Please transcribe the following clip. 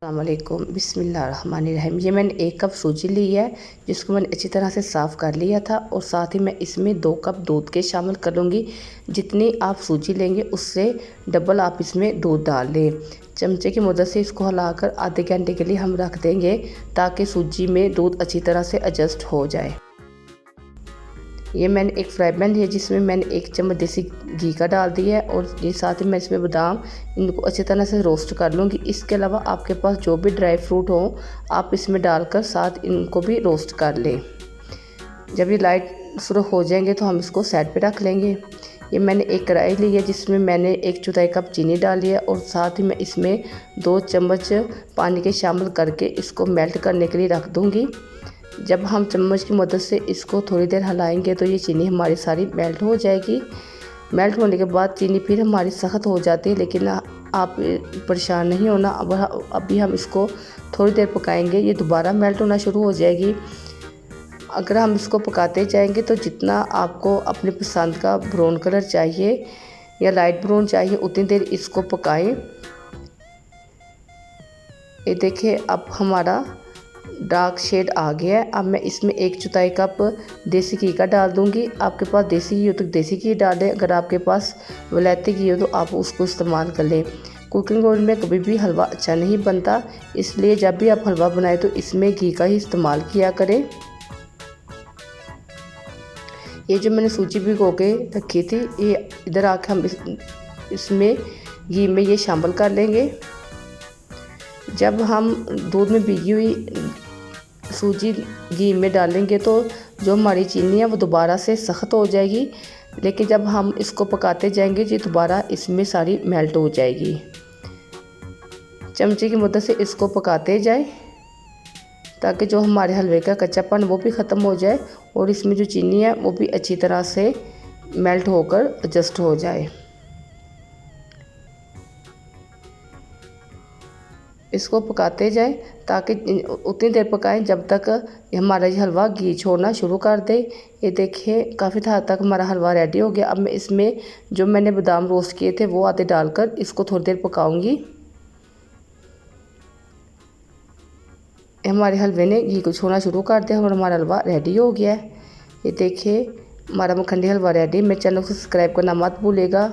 अस्सलामुअलैकुम बिस्मिल्लाहिर्रहमानिर्रहीम। ये मैंने 1 कप सूजी ली है जिसको मैंने अच्छी तरह से साफ़ कर लिया था और साथ ही मैं इसमें 2 कप दूध के शामिल कर लूँगी। जितनी आप सूजी लेंगे उससे डबल आप इसमें दूध डाल लें। चमचे की मदद से इसको हिलाकर आधे घंटे के लिए हम रख देंगे ताकि सूजी में दूध अच्छी तरह से एडजस्ट हो जाए। ये मैंने एक फ्राई पैन लिया जिसमें मैंने 1 चम्मच देसी घी का डाल दिया है और ये साथ ही मैं इसमें बादाम इनको अच्छी तरह से रोस्ट कर लूँगी। इसके अलावा आपके पास जो भी ड्राई फ्रूट हो आप इसमें डालकर साथ इनको भी रोस्ट कर लें। जब ये लाइट शुरू हो जाएंगे तो हम इसको साइड पे रख लेंगे। ये मैंने एक कढ़ाई ली है जिसमें मैंने 1/4 कप चीनी डाली है और साथ ही मैं इसमें 2 चम्मच पानी के शामिल करके इसको मेल्ट करने के लिए रख दूँगी। जब हम चम्मच की मदद से इसको थोड़ी देर हिलाएंगे तो ये चीनी हमारी सारी मेल्ट हो जाएगी। मेल्ट होने के बाद चीनी फिर हमारी सख्त हो जाती है, लेकिन आप परेशान नहीं होना। अभी हम इसको थोड़ी देर पकाएंगे, ये दोबारा मेल्ट होना शुरू हो जाएगी। अगर हम इसको पकाते जाएंगे तो जितना आपको अपनी पसंद का ब्राउन कलर चाहिए या लाइट ब्राउन चाहिए उतनी देर इसको पकाएं। ये देखिए अब हमारा डार्क शेड आ गया है। अब मैं इसमें 1/4 कप देसी घी का डाल दूंगी। आपके पास देसी घी हो तो देसी घी डालें, अगर आपके पास वलैती घी हो तो आप उसको इस्तेमाल कर लें। कुकिंग ऑयल में कभी भी हलवा अच्छा नहीं बनता, इसलिए जब भी आप हलवा बनाएं तो इसमें घी का ही इस्तेमाल किया करें। ये जो मैंने सूजी भिगो के रखी थी ये इधर आकर हम इसमें घी में ये शामिल कर लेंगे। जब हम दूध में भिगी हुई सूजी घी में डालेंगे तो जो हमारी चीनी है वो दोबारा से सख्त हो जाएगी, लेकिन जब हम इसको पकाते जाएंगे जी दोबारा इसमें सारी मेल्ट हो जाएगी। चमचे की मदद से इसको पकाते जाए ताकि जो हमारे हलवे का कच्चापन वो भी ख़त्म हो जाए और इसमें जो चीनी है वो भी अच्छी तरह से मेल्ट होकर एडजस्ट हो जाए। इसको पकाते जाएं ताकि उतनी देर पकाएं जब तक हमारा ये हलवा घी छोड़ना शुरू कर दे। ये देखिए काफ़ी हद तक हमारा हलवा रेडी हो गया। अब मैं इसमें जो मैंने बादाम रोस्ट किए थे वो आधे डालकर इसको थोड़ी देर पकाऊंगी। हमारे हलवे ने घी को छोड़ना शुरू कर दिया और हमारा हलवा रेडी हो गया है। ये देखिए हमारा मखनी हलवा रेडी। मेरे चैनल को सब्सक्राइब करना मत भूलिएगा।